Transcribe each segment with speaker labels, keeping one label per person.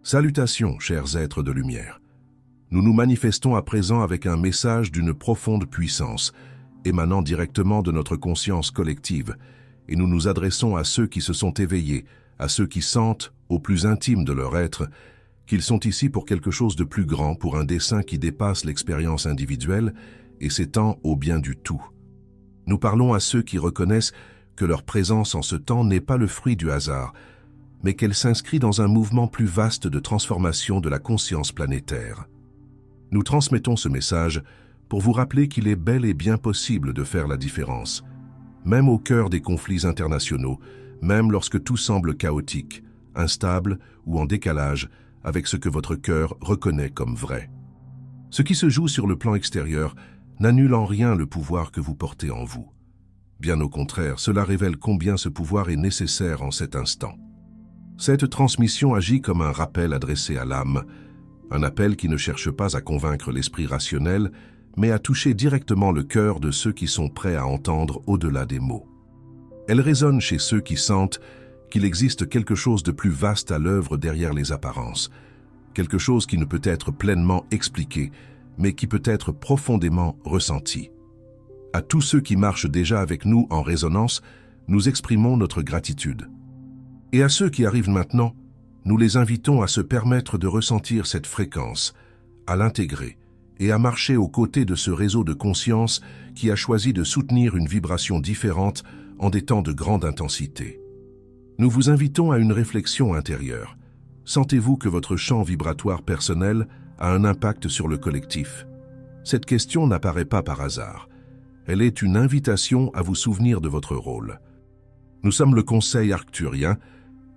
Speaker 1: Salutations, chers êtres de lumière. Nous nous manifestons à présent avec un message d'une profonde puissance, émanant directement de notre conscience collective, et nous nous adressons à ceux qui se sont éveillés, à ceux qui sentent, au plus intime de leur être, qu'ils sont ici pour quelque chose de plus grand, pour un dessein qui dépasse l'expérience individuelle et s'étend au bien du tout. Nous parlons à ceux qui reconnaissent que leur présence en ce temps n'est pas le fruit du hasard, mais qu'elle s'inscrit dans un mouvement plus vaste de transformation de la conscience planétaire. Nous transmettons ce message pour vous rappeler qu'il est bel et bien possible de faire la différence, même au cœur des conflits internationaux, même lorsque tout semble chaotique, instable ou en décalage avec ce que votre cœur reconnaît comme vrai. Ce qui se joue sur le plan extérieur n'annule en rien le pouvoir que vous portez en vous. Bien au contraire, cela révèle combien ce pouvoir est nécessaire en cet instant. Cette transmission agit comme un rappel adressé à l'âme, un appel qui ne cherche pas à convaincre l'esprit rationnel, mais à toucher directement le cœur de ceux qui sont prêts à entendre au-delà des mots. Elle résonne chez ceux qui sentent qu'il existe quelque chose de plus vaste à l'œuvre derrière les apparences, quelque chose qui ne peut être pleinement expliqué, mais qui peut être profondément ressenti. À tous ceux qui marchent déjà avec nous en résonance, nous exprimons notre gratitude. Et à ceux qui arrivent maintenant, nous les invitons à se permettre de ressentir cette fréquence, à l'intégrer et à marcher aux côtés de ce réseau de conscience qui a choisi de soutenir une vibration différente en des temps de grande intensité. Nous vous invitons à une réflexion intérieure. Sentez-vous que votre champ vibratoire personnel a un impact sur le collectif? Cette question n'apparaît pas par hasard. Elle est une invitation à vous souvenir de votre rôle. Nous sommes le Conseil arcturien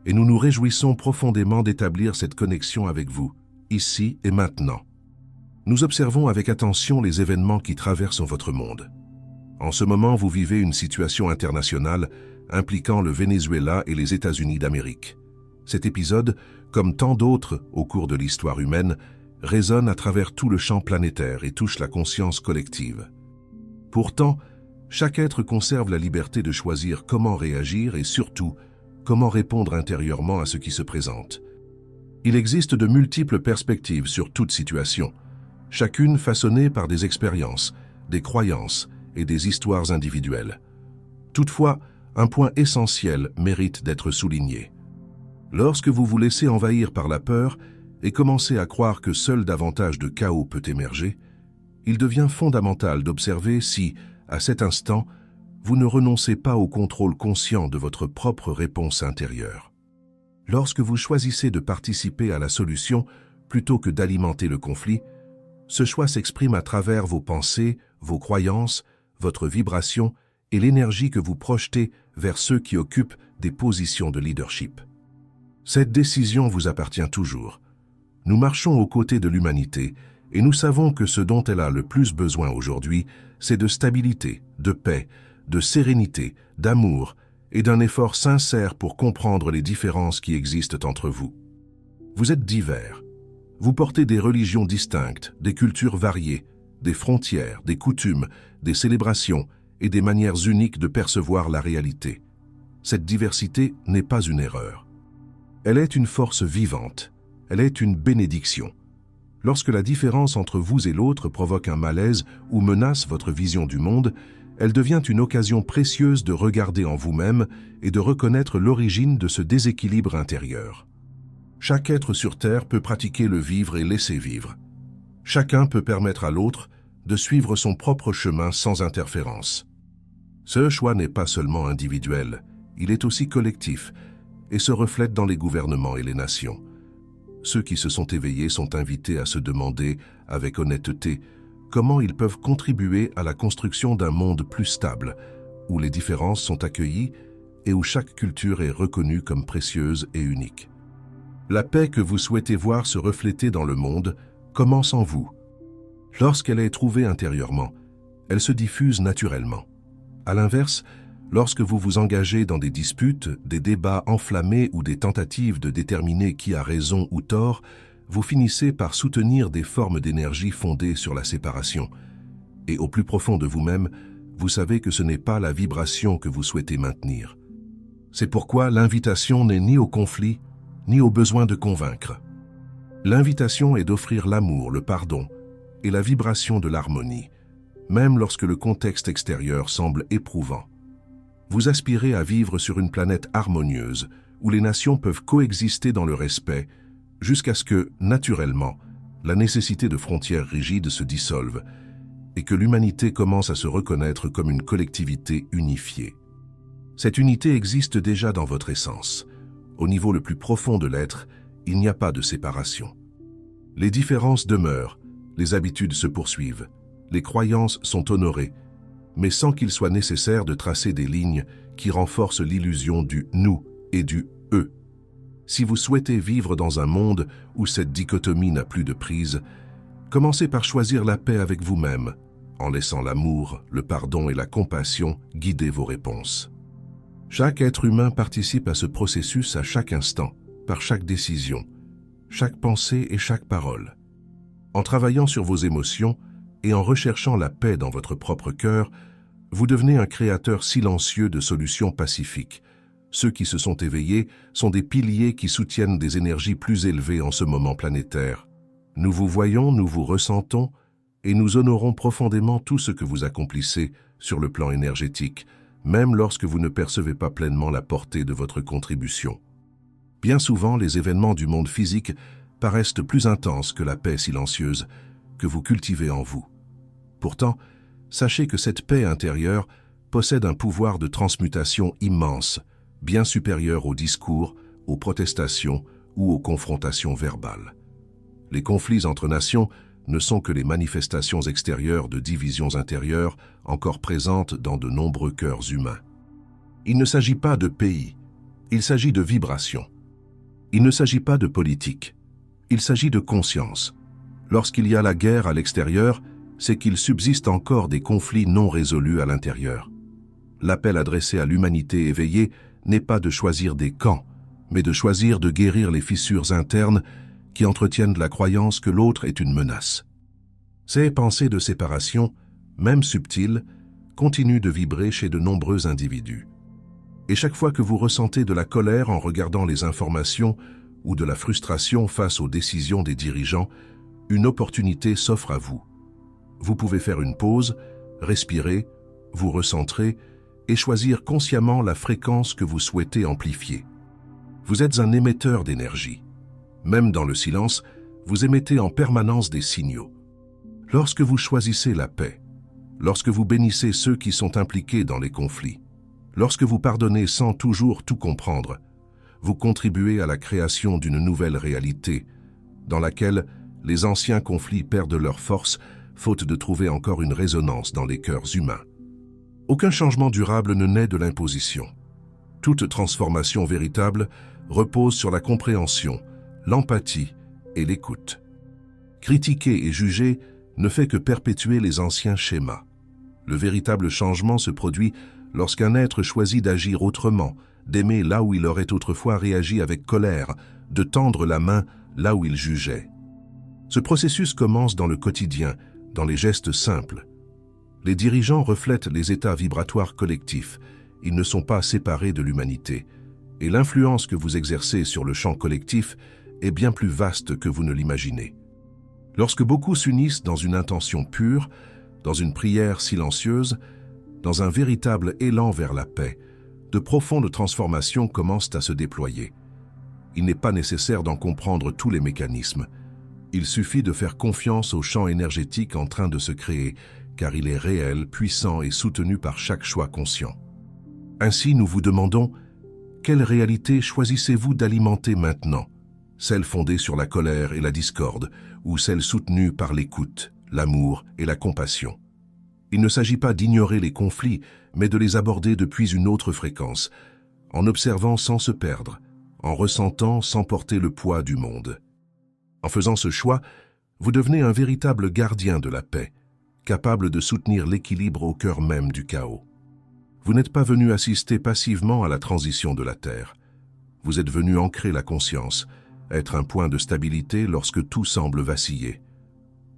Speaker 1: et nous nous réjouissons profondément d'établir cette connexion avec vous, ici et maintenant. Nous observons avec attention les événements qui traversent votre monde. En ce moment, vous vivez une situation internationale impliquant le Venezuela et les États-Unis d'Amérique. Cet épisode, comme tant d'autres au cours de l'histoire humaine, résonne à travers tout le champ planétaire et touche la conscience collective. Pourtant, chaque être conserve la liberté de choisir comment réagir et surtout, comment répondre intérieurement à ce qui se présente. Il existe de multiples perspectives sur toute situation, chacune façonnée par des expériences, des croyances et des histoires individuelles. Toutefois, un point essentiel mérite d'être souligné. Lorsque vous vous laissez envahir par la peur et commencez à croire que seul davantage de chaos peut émerger, il devient fondamental d'observer si, à cet instant, vous ne renoncez pas au contrôle conscient de votre propre réponse intérieure. Lorsque vous choisissez de participer à la solution plutôt que d'alimenter le conflit, ce choix s'exprime à travers vos pensées, vos croyances, votre vibration et l'énergie que vous projetez vers ceux qui occupent des positions de leadership. Cette décision vous appartient toujours. Nous marchons aux côtés de l'humanité et nous savons que ce dont elle a le plus besoin aujourd'hui, c'est de stabilité, de paix, de sérénité, d'amour et d'un effort sincère pour comprendre les différences qui existent entre vous. Vous êtes divers. Vous portez des religions distinctes, des cultures variées, des frontières, des coutumes, des célébrations et des manières uniques de percevoir la réalité. Cette diversité n'est pas une erreur. Elle est une force vivante. Elle est une bénédiction. Lorsque la différence entre vous et l'autre provoque un malaise ou menace votre vision du monde, elle devient une occasion précieuse de regarder en vous-même et de reconnaître l'origine de ce déséquilibre intérieur. Chaque être sur Terre peut pratiquer le vivre et laisser vivre. Chacun peut permettre à l'autre de suivre son propre chemin sans interférence. Ce choix n'est pas seulement individuel, il est aussi collectif et se reflète dans les gouvernements et les nations. Ceux qui se sont éveillés sont invités à se demander, avec honnêteté, comment ils peuvent contribuer à la construction d'un monde plus stable, où les différences sont accueillies et où chaque culture est reconnue comme précieuse et unique. La paix que vous souhaitez voir se refléter dans le monde commence en vous. Lorsqu'elle est trouvée intérieurement, elle se diffuse naturellement. À l'inverse, lorsque vous vous engagez dans des disputes, des débats enflammés ou des tentatives de déterminer qui a raison ou tort, vous finissez par soutenir des formes d'énergie fondées sur la séparation. Et au plus profond de vous-même, vous savez que ce n'est pas la vibration que vous souhaitez maintenir. C'est pourquoi l'invitation n'est ni au conflit, ni au besoin de convaincre. L'invitation est d'offrir l'amour, le pardon et la vibration de l'harmonie, même lorsque le contexte extérieur semble éprouvant. Vous aspirez à vivre sur une planète harmonieuse, où les nations peuvent coexister dans le respect, jusqu'à ce que, naturellement, la nécessité de frontières rigides se dissolve et que l'humanité commence à se reconnaître comme une collectivité unifiée. Cette unité existe déjà dans votre essence. Au niveau le plus profond de l'être, il n'y a pas de séparation. Les différences demeurent, les habitudes se poursuivent, les croyances sont honorées, mais sans qu'il soit nécessaire de tracer des lignes qui renforcent l'illusion du « nous » et du « eux ». Si vous souhaitez vivre dans un monde où cette dichotomie n'a plus de prise, commencez par choisir la paix avec vous-même, en laissant l'amour, le pardon et la compassion guider vos réponses. Chaque être humain participe à ce processus à chaque instant, par chaque décision, chaque pensée et chaque parole. En travaillant sur vos émotions et en recherchant la paix dans votre propre cœur, vous devenez un créateur silencieux de solutions pacifiques. Ceux qui se sont éveillés sont des piliers qui soutiennent des énergies plus élevées en ce moment planétaire. Nous vous voyons, nous vous ressentons, et nous honorons profondément tout ce que vous accomplissez sur le plan énergétique, même lorsque vous ne percevez pas pleinement la portée de votre contribution. Bien souvent, les événements du monde physique paraissent plus intenses que la paix silencieuse que vous cultivez en vous. Pourtant, sachez que cette paix intérieure possède un pouvoir de transmutation immense, bien supérieur aux discours, aux protestations ou aux confrontations verbales. Les conflits entre nations ne sont que les manifestations extérieures de divisions intérieures encore présentes dans de nombreux cœurs humains. Il ne s'agit pas de pays, il s'agit de vibrations. Il ne s'agit pas de politique, il s'agit de conscience. Lorsqu'il y a la guerre à l'extérieur, c'est qu'il subsiste encore des conflits non résolus à l'intérieur. L'appel adressé à l'humanité éveillée n'est pas de choisir des camps, mais de choisir de guérir les fissures internes qui entretiennent la croyance que l'autre est une menace. Ces pensées de séparation, même subtiles, continuent de vibrer chez de nombreux individus. Et chaque fois que vous ressentez de la colère en regardant les informations ou de la frustration face aux décisions des dirigeants, une opportunité s'offre à vous. Vous pouvez faire une pause, respirer, vous recentrer et choisir consciemment la fréquence que vous souhaitez amplifier. Vous êtes un émetteur d'énergie. Même dans le silence, vous émettez en permanence des signaux. Lorsque vous choisissez la paix, lorsque vous bénissez ceux qui sont impliqués dans les conflits, lorsque vous pardonnez sans toujours tout comprendre, vous contribuez à la création d'une nouvelle réalité, dans laquelle les anciens conflits perdent leur force, faute de trouver encore une résonance dans les cœurs humains. Aucun changement durable ne naît de l'imposition. Toute transformation véritable repose sur la compréhension, l'empathie et l'écoute. Critiquer et juger ne fait que perpétuer les anciens schémas. Le véritable changement se produit lorsqu'un être choisit d'agir autrement, d'aimer là où il aurait autrefois réagi avec colère, de tendre la main là où il jugeait. Ce processus commence dans le quotidien, dans les gestes simples. Les dirigeants reflètent les états vibratoires collectifs. Ils ne sont pas séparés de l'humanité. Et l'influence que vous exercez sur le champ collectif est bien plus vaste que vous ne l'imaginez. Lorsque beaucoup s'unissent dans une intention pure, dans une prière silencieuse, dans un véritable élan vers la paix, de profondes transformations commencent à se déployer. Il n'est pas nécessaire d'en comprendre tous les mécanismes. Il suffit de faire confiance au champ énergétique en train de se créer, car il est réel, puissant et soutenu par chaque choix conscient. Ainsi, nous vous demandons, quelle réalité choisissez-vous d'alimenter maintenant? Celle fondée sur la colère et la discorde, ou celle soutenue par l'écoute, l'amour et la compassion? Il ne s'agit pas d'ignorer les conflits, mais de les aborder depuis une autre fréquence, en observant sans se perdre, en ressentant sans porter le poids du monde. En faisant ce choix, vous devenez un véritable gardien de la paix, capable de soutenir l'équilibre au cœur même du chaos. Vous n'êtes pas venu assister passivement à la transition de la Terre. Vous êtes venu ancrer la conscience, être un point de stabilité lorsque tout semble vaciller.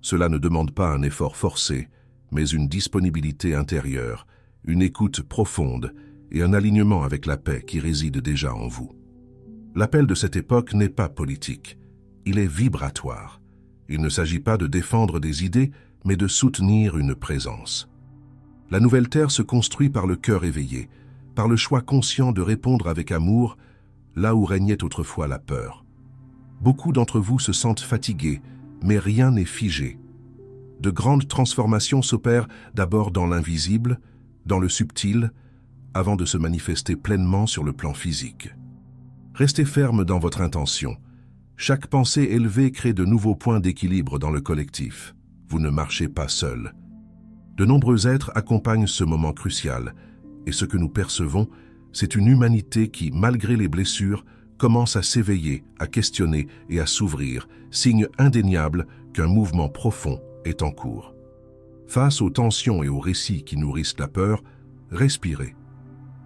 Speaker 1: Cela ne demande pas un effort forcé, mais une disponibilité intérieure, une écoute profonde et un alignement avec la paix qui réside déjà en vous. L'appel de cette époque n'est pas politique. il est vibratoire. Il ne s'agit pas de défendre des idées, mais de soutenir une présence. La nouvelle Terre se construit par le cœur éveillé, par le choix conscient de répondre avec amour là où régnait autrefois la peur. Beaucoup d'entre vous se sentent fatigués, mais rien n'est figé. De grandes transformations s'opèrent d'abord dans l'invisible, dans le subtil, avant de se manifester pleinement sur le plan physique. Restez ferme dans votre intention. Chaque pensée élevée crée de nouveaux points d'équilibre dans le collectif. Vous ne marchez pas seul. De nombreux êtres accompagnent ce moment crucial, et ce que nous percevons, c'est une humanité qui, malgré les blessures, commence à s'éveiller, à questionner et à s'ouvrir, signe indéniable qu'un mouvement profond est en cours. Face aux tensions et aux récits qui nourrissent la peur, respirez.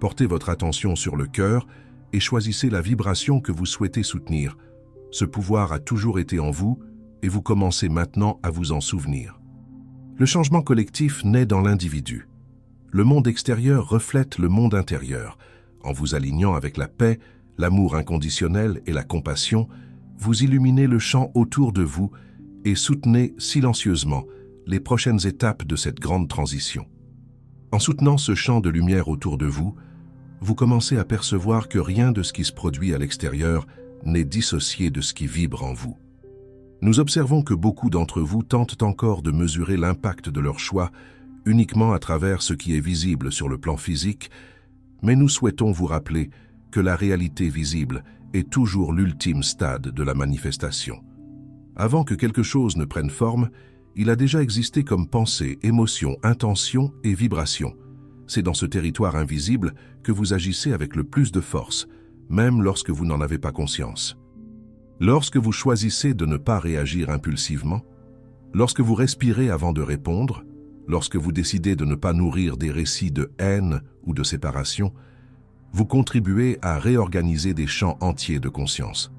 Speaker 1: Portez votre attention sur le cœur et choisissez la vibration que vous souhaitez soutenir. Ce pouvoir a toujours été en vous et vous commencez maintenant à vous en souvenir. Le changement collectif naît dans l'individu. Le monde extérieur reflète le monde intérieur. En vous alignant avec la paix, l'amour inconditionnel et la compassion, vous illuminez le champ autour de vous et soutenez silencieusement les prochaines étapes de cette grande transition. En soutenant ce champ de lumière autour de vous, vous commencez à percevoir que rien de ce qui se produit à l'extérieur n'est dissocié de ce qui vibre en vous. Nous observons que beaucoup d'entre vous tentent encore de mesurer l'impact de leur choix uniquement à travers ce qui est visible sur le plan physique, mais nous souhaitons vous rappeler que la réalité visible est toujours l'ultime stade de la manifestation. Avant que quelque chose ne prenne forme, il a déjà existé comme pensée, émotion, intention et vibration. C'est dans ce territoire invisible que vous agissez avec le plus de force, même lorsque vous n'en avez pas conscience. Lorsque vous choisissez de ne pas réagir impulsivement, lorsque vous respirez avant de répondre, lorsque vous décidez de ne pas nourrir des récits de haine ou de séparation, vous contribuez à réorganiser des champs entiers de conscience.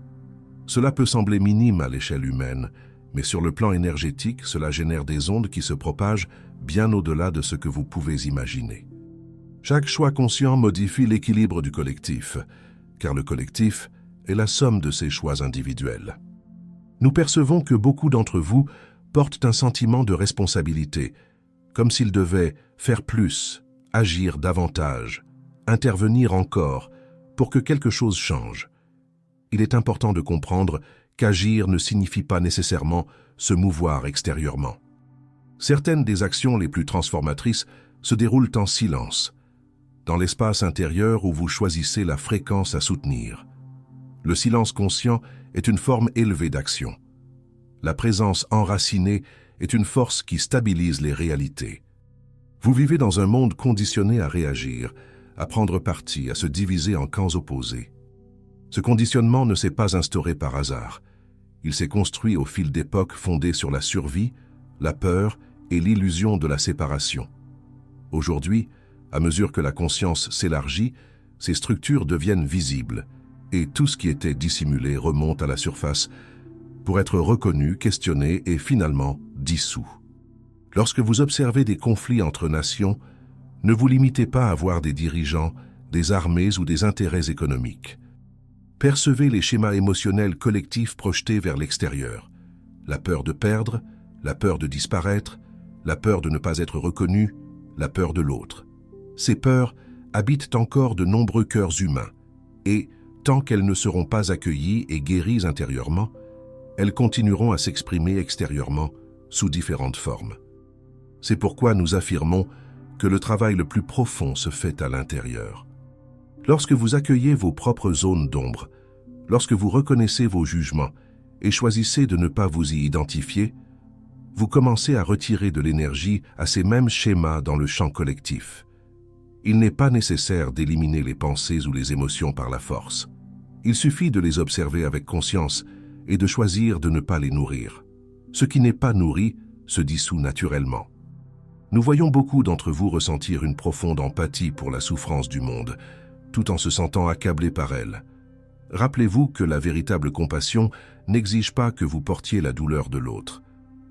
Speaker 1: Cela peut sembler minime à l'échelle humaine, mais sur le plan énergétique, cela génère des ondes qui se propagent bien au-delà de ce que vous pouvez imaginer. Chaque choix conscient modifie l'équilibre du collectif, car le collectif est la somme de ses choix individuels. Nous percevons que beaucoup d'entre vous portent un sentiment de responsabilité, comme s'ils devaient faire plus, agir davantage, intervenir encore, pour que quelque chose change. Il est important de comprendre qu'agir ne signifie pas nécessairement se mouvoir extérieurement. Certaines des actions les plus transformatrices se déroulent en silence, dans l'espace intérieur où vous choisissez la fréquence à soutenir. Le silence conscient est une forme élevée d'action. La présence enracinée est une force qui stabilise les réalités. Vous vivez dans un monde conditionné à réagir, à prendre parti, à se diviser en camps opposés. Ce conditionnement ne s'est pas instauré par hasard. Il s'est construit au fil d'époques fondées sur la survie, la peur et l'illusion de la séparation. Aujourd'hui, à mesure que la conscience s'élargit, ces structures deviennent visibles et tout ce qui était dissimulé remonte à la surface pour être reconnu, questionné et finalement dissous. Lorsque vous observez des conflits entre nations, ne vous limitez pas à voir des dirigeants, des armées ou des intérêts économiques. Percevez les schémas émotionnels collectifs projetés vers l'extérieur. La peur de perdre, la peur de disparaître, la peur de ne pas être reconnu, la peur de l'autre. Ces peurs habitent encore de nombreux cœurs humains et, tant qu'elles ne seront pas accueillies et guéries intérieurement, elles continueront à s'exprimer extérieurement sous différentes formes. C'est pourquoi nous affirmons que le travail le plus profond se fait à l'intérieur. Lorsque vous accueillez vos propres zones d'ombre, lorsque vous reconnaissez vos jugements et choisissez de ne pas vous y identifier, vous commencez à retirer de l'énergie à ces mêmes schémas dans le champ collectif. Il n'est pas nécessaire d'éliminer les pensées ou les émotions par la force. Il suffit de les observer avec conscience et de choisir de ne pas les nourrir. Ce qui n'est pas nourri se dissout naturellement. Nous voyons beaucoup d'entre vous ressentir une profonde empathie pour la souffrance du monde, tout en se sentant accablé par elle. Rappelez-vous que la véritable compassion n'exige pas que vous portiez la douleur de l'autre.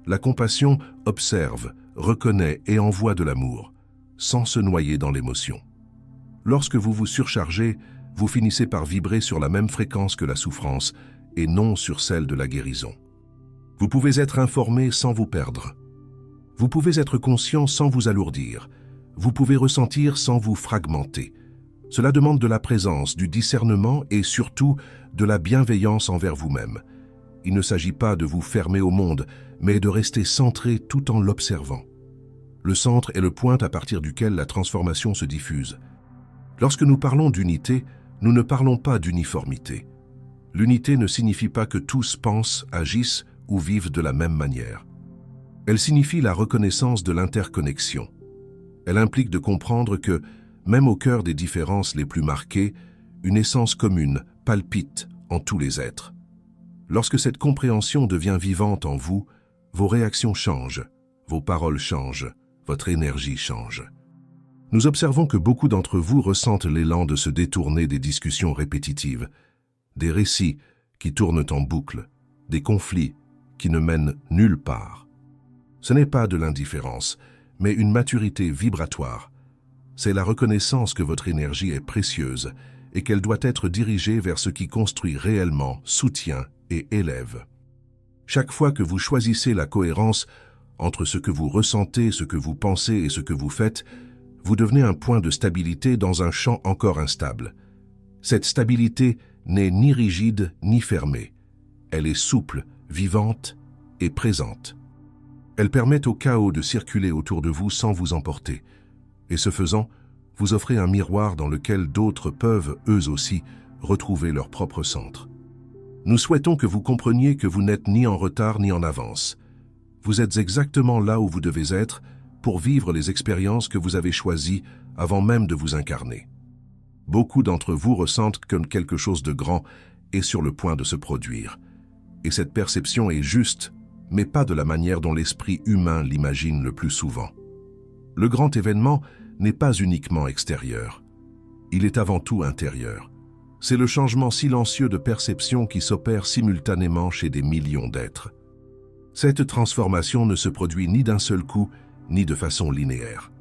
Speaker 1: La compassion observe, reconnaît et envoie de l'amour, sans se noyer dans l'émotion. Lorsque vous vous surchargez, vous finissez par vibrer sur la même fréquence que la souffrance et non sur celle de la guérison. Vous pouvez être informé sans vous perdre. Vous pouvez être conscient sans vous alourdir. Vous pouvez ressentir sans vous fragmenter. Cela demande de la présence, du discernement et surtout de la bienveillance envers vous-même. Il ne s'agit pas de vous fermer au monde, mais de rester centré tout en l'observant. Le centre est le point à partir duquel la transformation se diffuse. Lorsque nous parlons d'unité, nous ne parlons pas d'uniformité. L'unité ne signifie pas que tous pensent, agissent ou vivent de la même manière. Elle signifie la reconnaissance de l'interconnexion. Elle implique de comprendre que, même au cœur des différences les plus marquées, une essence commune palpite en tous les êtres. Lorsque cette compréhension devient vivante en vous, vos réactions changent, vos paroles changent, votre énergie change. Nous observons que beaucoup d'entre vous ressentent l'élan de se détourner des discussions répétitives, des récits qui tournent en boucle, des conflits qui ne mènent nulle part. Ce n'est pas de l'indifférence, mais une maturité vibratoire. C'est la reconnaissance que votre énergie est précieuse et qu'elle doit être dirigée vers ce qui construit réellement, soutient et élève. Chaque fois que vous choisissez la cohérence entre ce que vous ressentez, ce que vous pensez et ce que vous faites, vous devenez un point de stabilité dans un champ encore instable. Cette stabilité n'est ni rigide ni fermée. Elle est souple, vivante et présente. Elle permet au chaos de circuler autour de vous sans vous emporter. Et ce faisant, vous offrez un miroir dans lequel d'autres peuvent, eux aussi, retrouver leur propre centre. Nous souhaitons que vous compreniez que vous n'êtes ni en retard ni en avance. Vous êtes exactement là où vous devez être pour vivre les expériences que vous avez choisies avant même de vous incarner. Beaucoup d'entre vous ressentent que quelque chose de grand est sur le point de se produire. Et cette perception est juste, mais pas de la manière dont l'esprit humain l'imagine le plus souvent. Le grand événement n'est pas uniquement extérieur. Il est avant tout intérieur. C'est le changement silencieux de perception qui s'opère simultanément chez des millions d'êtres. Cette transformation ne se produit ni d'un seul coup, ni de façon linéaire.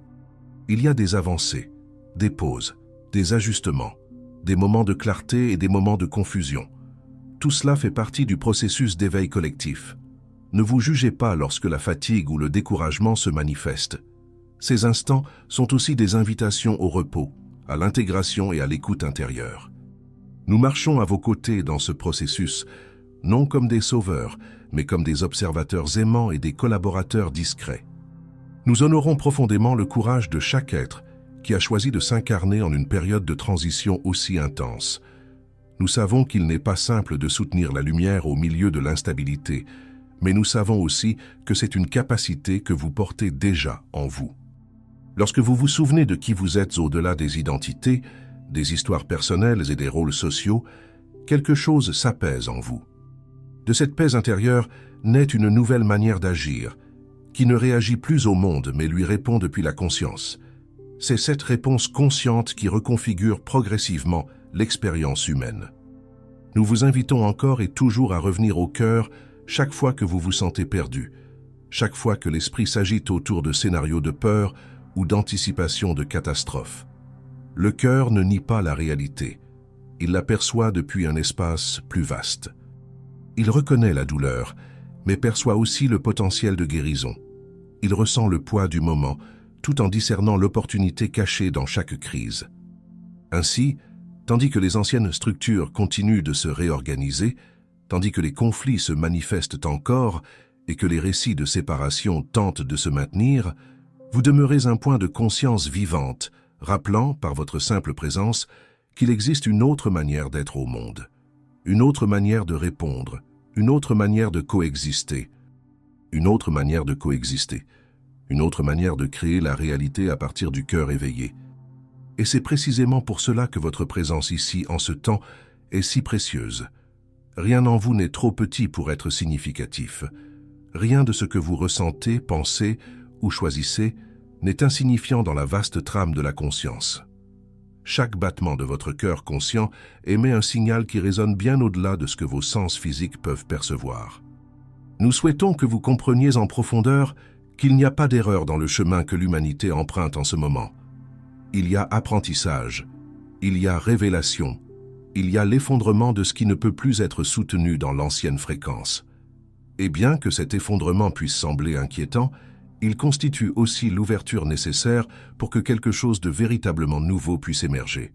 Speaker 1: Il y a des avancées, des pauses, des ajustements, des moments de clarté et des moments de confusion. Tout cela fait partie du processus d'éveil collectif. Ne vous jugez pas lorsque la fatigue ou le découragement se manifestent. Ces instants sont aussi des invitations au repos, à l'intégration et à l'écoute intérieure. Nous marchons à vos côtés dans ce processus, non comme des sauveurs, mais comme des observateurs aimants et des collaborateurs discrets. Nous honorons profondément le courage de chaque être qui a choisi de s'incarner en une période de transition aussi intense. Nous savons qu'il n'est pas simple de soutenir la lumière au milieu de l'instabilité, mais nous savons aussi que c'est une capacité que vous portez déjà en vous. Lorsque vous vous souvenez de qui vous êtes au-delà des identités, des histoires personnelles et des rôles sociaux, quelque chose s'apaise en vous. De cette paix intérieure naît une nouvelle manière d'agir, qui ne réagit plus au monde mais lui répond depuis la conscience. C'est cette réponse consciente qui reconfigure progressivement l'expérience humaine. Nous vous invitons encore et toujours à revenir au cœur chaque fois que vous vous sentez perdu, chaque fois que l'esprit s'agite autour de scénarios de peur ou d'anticipation de catastrophes. Le cœur ne nie pas la réalité, il la perçoit depuis un espace plus vaste. Il reconnaît la douleur, mais perçoit aussi le potentiel de guérison. Il ressent le poids du moment, tout en discernant l'opportunité cachée dans chaque crise. Ainsi, tandis que les anciennes structures continuent de se réorganiser, tandis que les conflits se manifestent encore et que les récits de séparation tentent de se maintenir, vous demeurez un point de conscience vivante, rappelant, par votre simple présence, qu'il existe une autre manière d'être au monde, une autre manière de répondre, une autre manière de coexister, une autre manière de coexister, une autre manière de créer la réalité à partir du cœur éveillé. Et c'est précisément pour cela que votre présence ici, en ce temps, est si précieuse. Rien en vous n'est trop petit pour être significatif. Rien de ce que vous ressentez, pensez ou choisissez n'est insignifiant dans la vaste trame de la conscience. Chaque battement de votre cœur conscient émet un signal qui résonne bien au-delà de ce que vos sens physiques peuvent percevoir. Nous souhaitons que vous compreniez en profondeur qu'il n'y a pas d'erreur dans le chemin que l'humanité emprunte en ce moment. Il y a apprentissage, il y a révélation, Il y a l'effondrement de ce qui ne peut plus être soutenu dans l'ancienne fréquence. Et bien que cet effondrement puisse sembler inquiétant, il constitue aussi l'ouverture nécessaire pour que quelque chose de véritablement nouveau puisse émerger.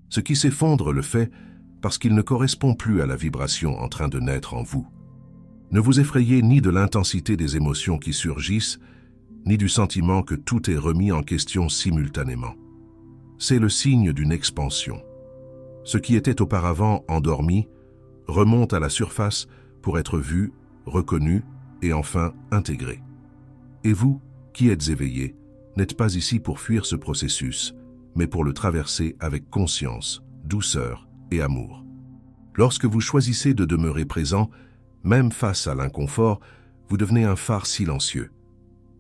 Speaker 1: Ce qui s'effondre le fait parce qu'il ne correspond plus à la vibration en train de naître en vous. Ne vous effrayez ni de l'intensité des émotions qui surgissent, ni du sentiment que tout est remis en question simultanément. C'est le signe d'une expansion. Ce qui était auparavant endormi remonte à la surface pour être vu, reconnu et enfin intégré. Et vous, qui êtes éveillé, n'êtes pas ici pour fuir ce processus, mais pour le traverser avec conscience, douceur et amour. Lorsque vous choisissez de demeurer présent, même face à l'inconfort, vous devenez un phare silencieux.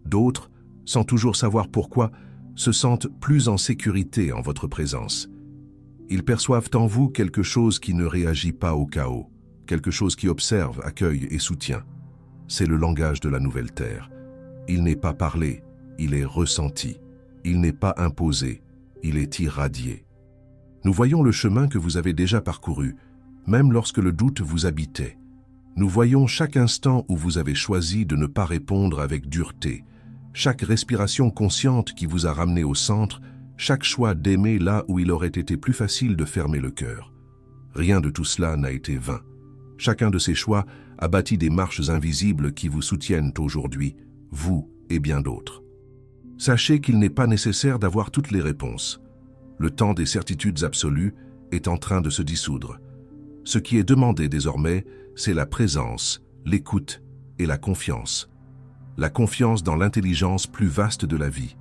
Speaker 1: D'autres, sans toujours savoir pourquoi, se sentent plus en sécurité en votre présence. Ils perçoivent en vous quelque chose qui ne réagit pas au chaos, quelque chose qui observe, accueille et soutient. C'est le langage de la nouvelle terre. Il n'est pas parlé, il est ressenti. Il n'est pas imposé, il est irradié. Nous voyons le chemin que vous avez déjà parcouru, même lorsque le doute vous habitait. Nous voyons chaque instant où vous avez choisi de ne pas répondre avec dureté, chaque respiration consciente qui vous a ramené au centre, chaque choix d'aimer là où il aurait été plus facile de fermer le cœur. Rien de tout cela n'a été vain. Chacun de ces choix a bâti des marches invisibles qui vous soutiennent aujourd'hui, vous et bien d'autres. Sachez qu'il n'est pas nécessaire d'avoir toutes les réponses. Le temps des certitudes absolues est en train de se dissoudre. Ce qui est demandé désormais, c'est la présence, l'écoute et la confiance. La confiance dans l'intelligence plus vaste de la vie.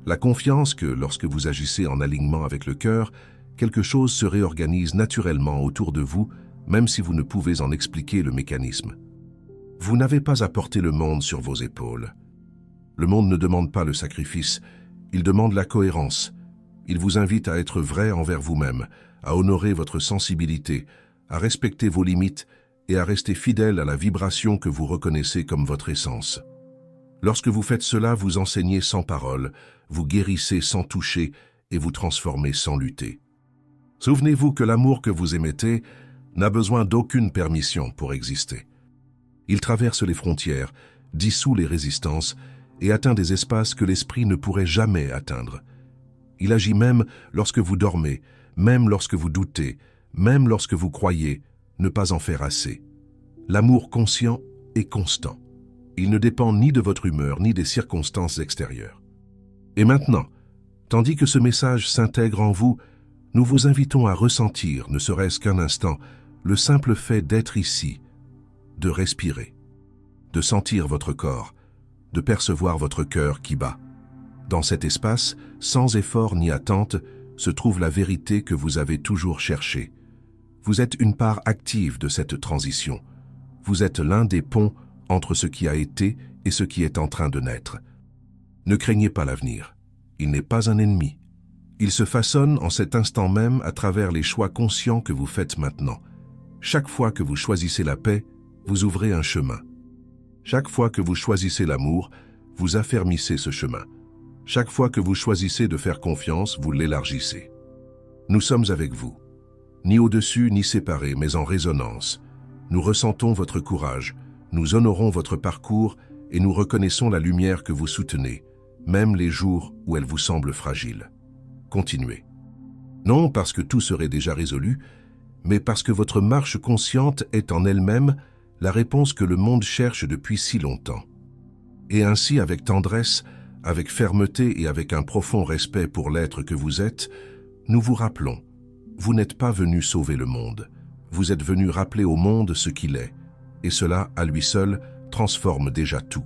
Speaker 1: La confiance que, lorsque vous agissez en alignement avec le cœur, quelque chose se réorganise naturellement autour de vous, même si vous ne pouvez en expliquer le mécanisme. Vous n'avez pas à porter le monde sur vos épaules. Le monde ne demande pas le sacrifice, il demande la cohérence. Il vous invite à être vrai envers vous-même, à honorer votre sensibilité, à respecter vos limites et à rester fidèle à la vibration que vous reconnaissez comme votre essence. Lorsque vous faites cela, vous enseignez sans parole, vous guérissez sans toucher et vous transformez sans lutter. Souvenez-vous que l'amour que vous émettez n'a besoin d'aucune permission pour exister. Il traverse les frontières, dissout les résistances et atteint des espaces que l'esprit ne pourrait jamais atteindre. Il agit même lorsque vous dormez, même lorsque vous doutez, même lorsque vous croyez ne pas en faire assez. L'amour conscient est constant. Il ne dépend ni de votre humeur ni des circonstances extérieures. Et maintenant, tandis que ce message s'intègre en vous, nous vous invitons à ressentir, ne serait-ce qu'un instant, le simple fait d'être ici, de respirer, de sentir votre corps, de percevoir votre cœur qui bat. Dans cet espace, sans effort ni attente, se trouve la vérité que vous avez toujours cherchée. Vous êtes une part active de cette transition. Vous êtes l'un des ponts entre ce qui a été et ce qui est en train de naître. Ne craignez pas l'avenir. Il n'est pas un ennemi. Il se façonne en cet instant même à travers les choix conscients que vous faites maintenant. Chaque fois que vous choisissez la paix, vous ouvrez un chemin. Chaque fois que vous choisissez l'amour, vous affermissez ce chemin. Chaque fois que vous choisissez de faire confiance, vous l'élargissez. Nous sommes avec vous, ni au-dessus ni séparés, mais en résonance. Nous ressentons votre courage, nous honorons votre parcours et nous reconnaissons la lumière que vous soutenez, même les jours où elle vous semble fragile. Continuez. Non parce que tout serait déjà résolu, mais parce que votre marche consciente est en elle-même la réponse que le monde cherche depuis si longtemps. Et ainsi, avec tendresse, avec fermeté et avec un profond respect pour l'être que vous êtes, nous vous rappelons, vous n'êtes pas venu sauver le monde, vous êtes venu rappeler au monde ce qu'il est, et cela, à lui seul, transforme déjà tout.